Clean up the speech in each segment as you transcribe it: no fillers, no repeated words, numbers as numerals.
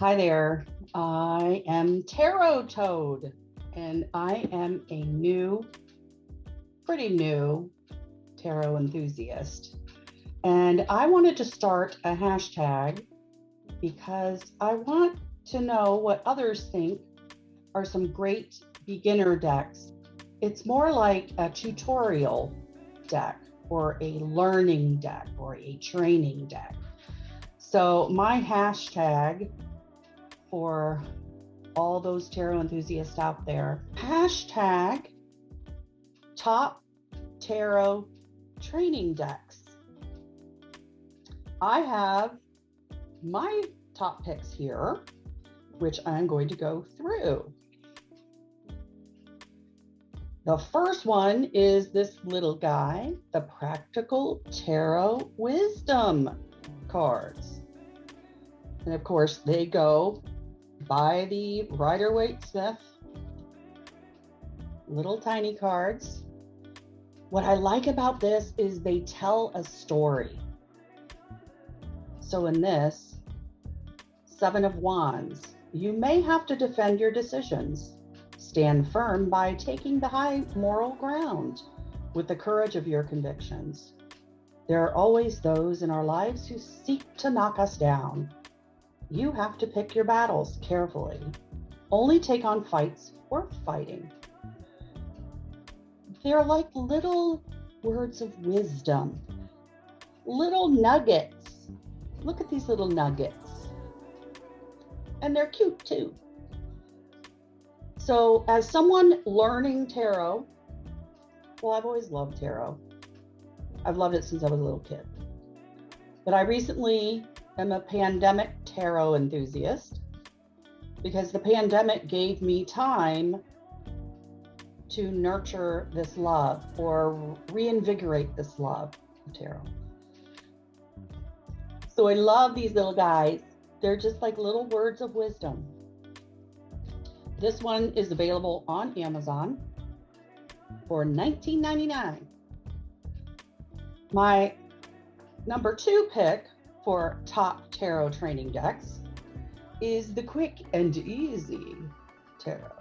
Hi there. I am Tarot Toad, and I am a pretty new tarot enthusiast. And I wanted to start a hashtag because I want to know what others think are some great beginner decks. It's more like a tutorial deck or a learning deck or a training deck. So my hashtag for all those tarot enthusiasts out there, hashtag top tarot training decks. I have my top picks here, which I'm going to go through. The first one is this little guy, the Practical Tarot Wisdom cards. And of course, they go by the Rider-Waite-Smith little tiny cards. What I like about this is they tell a story. So in this, Seven of Wands, you may have to defend your decisions. Stand firm by taking the high moral ground with the courage of your convictions. There are always those in our lives who seek to knock us down. You have to pick your battles carefully. Only take on fights worth fighting. They're like little words of wisdom, little nuggets. Look at these little nuggets. And they're cute too. So as someone learning tarot, well, I've always loved tarot. I've loved it since I was a little kid. But I recently am a pandemic tarot enthusiast because the pandemic gave me time to nurture this love or reinvigorate this love of tarot. So I love these little guys. They're just like little words of wisdom. This one is available on Amazon for $19.99. My number 2 pick for top tarot training decks is the Quick and Easy Tarot.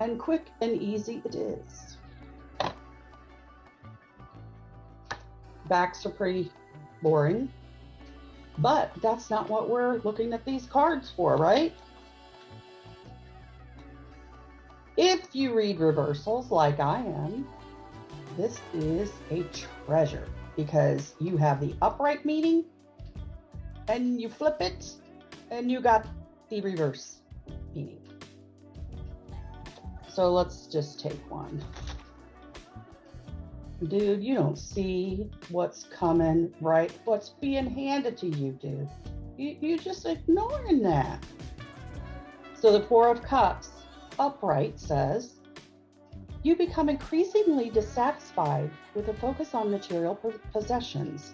And quick and easy it is. Backs are pretty boring, but that's not what we're looking at these cards for, right? If you read reversals like I am, this is a treasure because you have the upright meaning and you flip it and you got the reverse meaning. So let's just take one. Dude, you don't see what's coming, right? What's being handed to you, dude. You just ignoring that. So the Four of Cups upright says, you become increasingly dissatisfied with a focus on material possessions.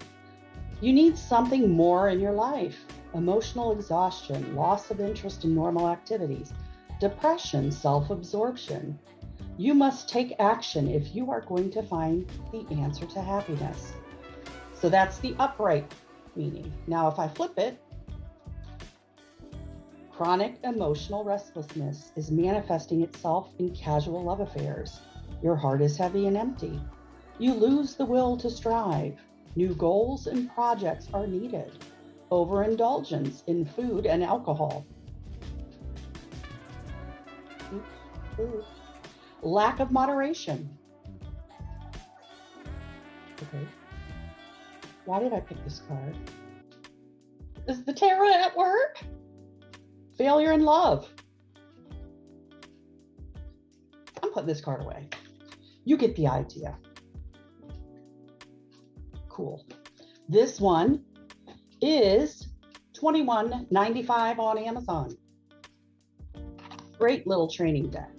You need something more in your life. Emotional exhaustion, loss of interest in normal activities, depression, self-absorption. You must take action if you are going to find the answer to happiness. So that's the upright meaning. Now, if I flip it, chronic emotional restlessness is manifesting itself in casual love affairs. Your heart is heavy and empty. You lose the will to strive. New goals and projects are needed. Overindulgence in food and alcohol. Oops. Lack of moderation. Okay. Why did I pick this card? Is the tarot at work? Failure in love. I'm putting this card away. You get the idea. Cool. This one is $21.95 on Amazon. Great little training deck.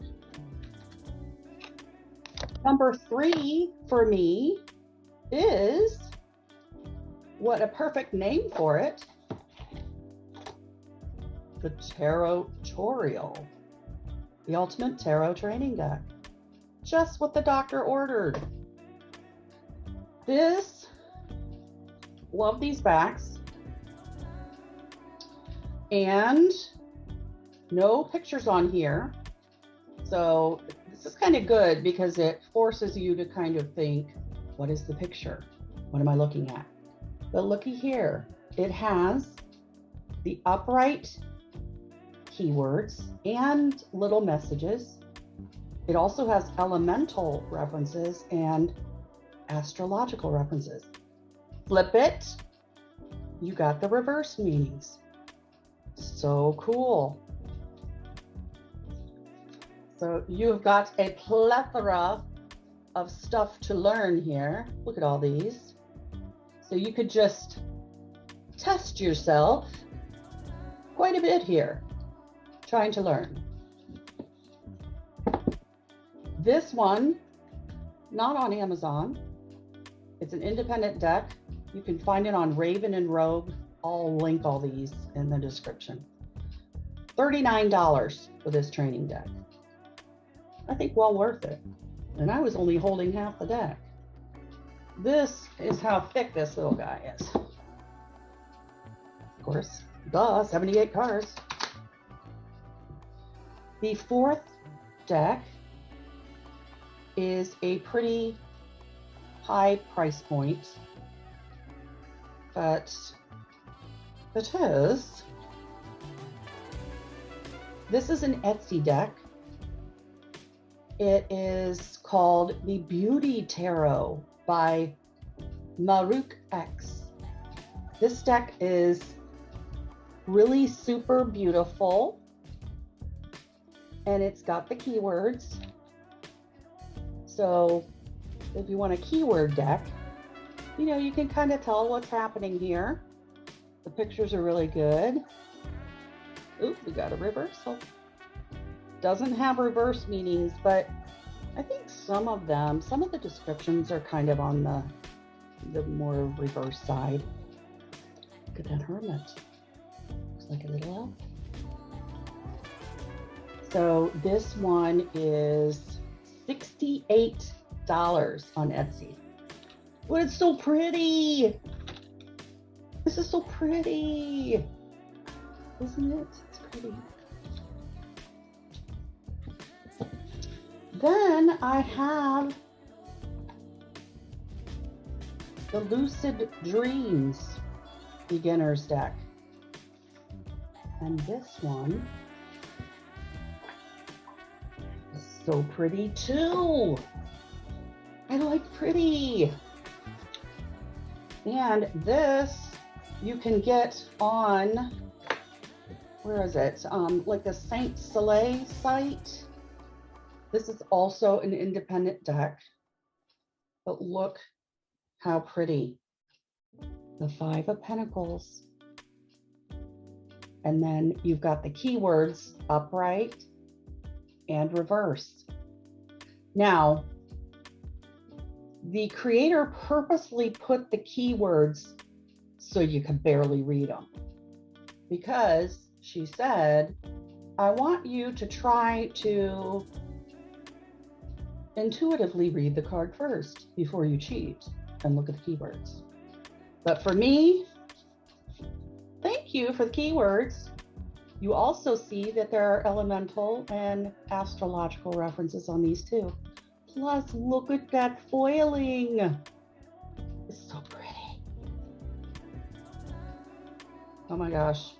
Number 3 for me is, what a perfect name for it, the Tarot-torial, the ultimate tarot training deck. Just what the doctor ordered. Love these backs. And no pictures on here. So this is kind of good because it forces you to kind of think, what is the picture? What am I looking at? But looky here, it has the upright keywords and little messages. It also has elemental references and astrological references. Flip it, you got the reverse meanings. So cool. So you've got a plethora of stuff to learn here. Look at all these. So you could just test yourself quite a bit here, trying to learn. This one, not on Amazon. It's an independent deck. You can find it on Raven and Rogue. I'll link all these in the description. $39 for this training deck. I think well worth it. And I was only holding half the deck. This is how thick this little guy is. Of course, 78 cards. The fourth deck is a pretty high price point, but it is. This is an Etsy deck. It is called the Beauty Tarot by Maruk X. This deck is really super beautiful, and it's got the keywords. So if you want a keyword deck, you know, you can kind of tell what's happening here. The pictures are really good. Oop, we got a reversal. Doesn't have reverse meanings, but I think some of the descriptions are kind of on the more reverse side. Look at that hermit. Looks like a little elf. So this one is $68 on Etsy. But it's so pretty. This is so pretty. Isn't it? It's pretty. Then I have the Lucid Dreams beginner's deck. And this one is so pretty too. I like pretty. And this you can get on, where is it? Like the Saint Soleil site. This is also an independent deck, but look how pretty. The Five of Pentacles. And then you've got the keywords upright and reverse. Now, the creator purposely put the keywords so you can barely read them, because she said, I want you to try to intuitively read the card first before you cheat and look at the keywords. But for me, thank you for the keywords. You also see that there are elemental and astrological references on these too. Plus, look at that foiling. It's so pretty. Oh my gosh.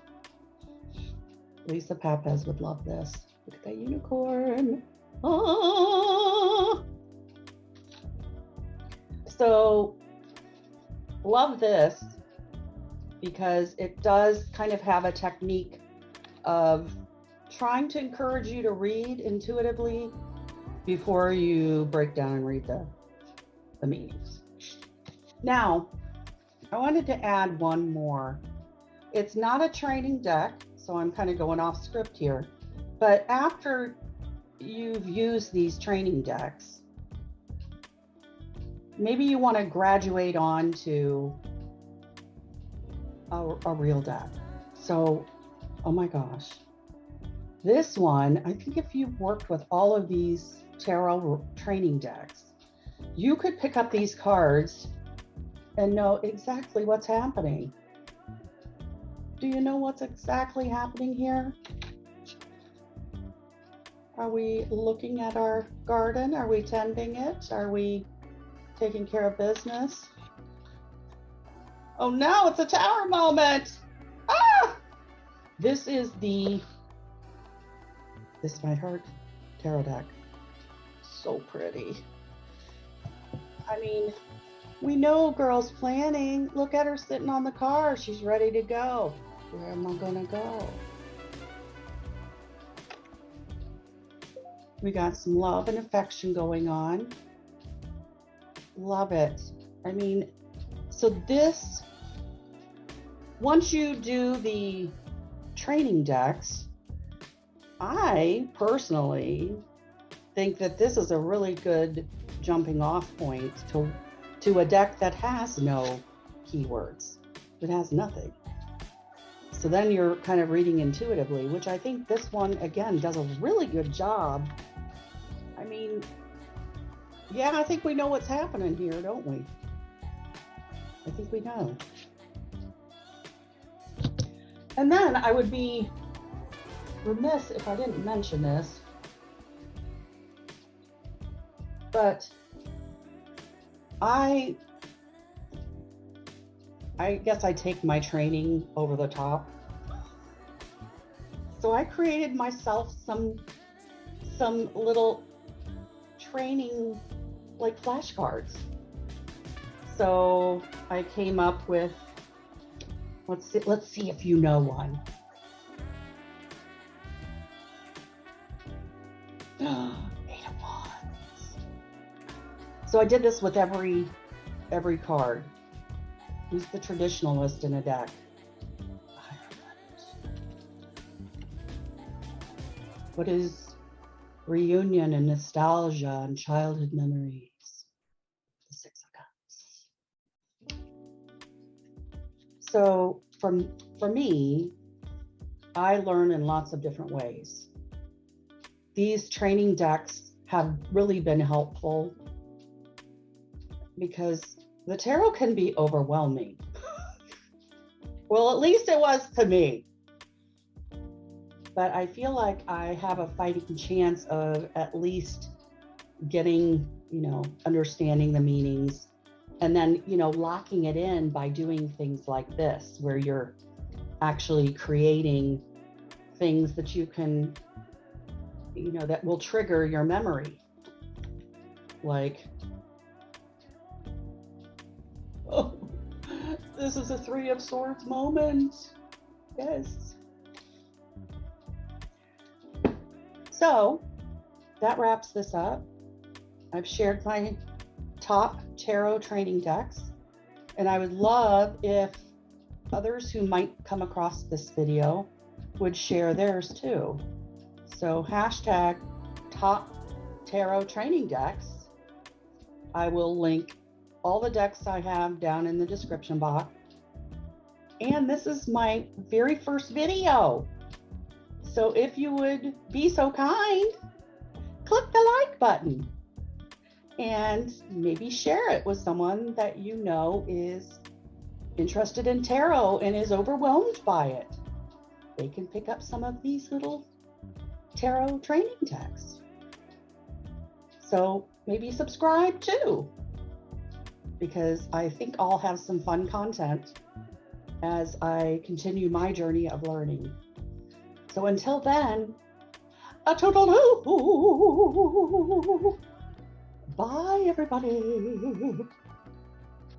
Lisa Papez would love this. Look at that unicorn. Oh. So, love this because it does kind of have a technique of trying to encourage you to read intuitively before you break down and read the meanings. Now, I wanted to add one more. It's not a training deck, so I'm kind of going off script here. But after you've used these training decks, maybe you want to graduate on to a real deck. So, oh my gosh. This one, I think if you've worked with all of these tarot training decks, you could pick up these cards and know exactly what's happening. Do you know what's exactly happening here? Are we looking at our garden? Are we tending it? Are we taking care of business? Oh no, it's a tower moment. Ah! This might hurt tarot deck. So pretty. I mean, we know girl's planning. Look at her sitting on the car. She's ready to go. Where am I gonna go? We got some love and affection going on. Love it. I mean, so this, once you do the training decks, I personally think that this is a really good jumping off point to a deck that has no keywords. It has nothing. So then you're kind of reading intuitively, which I think this one, again, does a really good job. I mean, yeah, I think we know what's happening here, don't we? I think we know. And then I would be remiss if I didn't mention this, but I guess I take my training over the top. So I created myself some little training, like flashcards. So I came up with, let's see if you know one. Eight of Wands. So I did this with every card. Who's the traditionalist in a deck? What is reunion and nostalgia and childhood memories? The Six of Cups. So for me, I learn in lots of different ways. These training decks have really been helpful because the tarot can be overwhelming. Well, at least it was to me. But I feel like I have a fighting chance of at least getting, understanding the meanings, and then, locking it in by doing things like this, where you're actually creating things that you can, that will trigger your memory. Like, oh, this is a Three of Swords moment. Yes. So that wraps this up. I've shared my top tarot training decks, and I would love if others who might come across this video would share theirs too. So hashtag top tarot training decks. I will link all the decks I have down in the description box. And this is my very first video. So if you would be so kind, click the like button and maybe share it with someone that you know is interested in tarot and is overwhelmed by it. They can pick up some of these little tarot training decks. So maybe subscribe too, because I think I'll have some fun content as I continue my journey of learning. So until then, a toodaloo. Bye, everybody.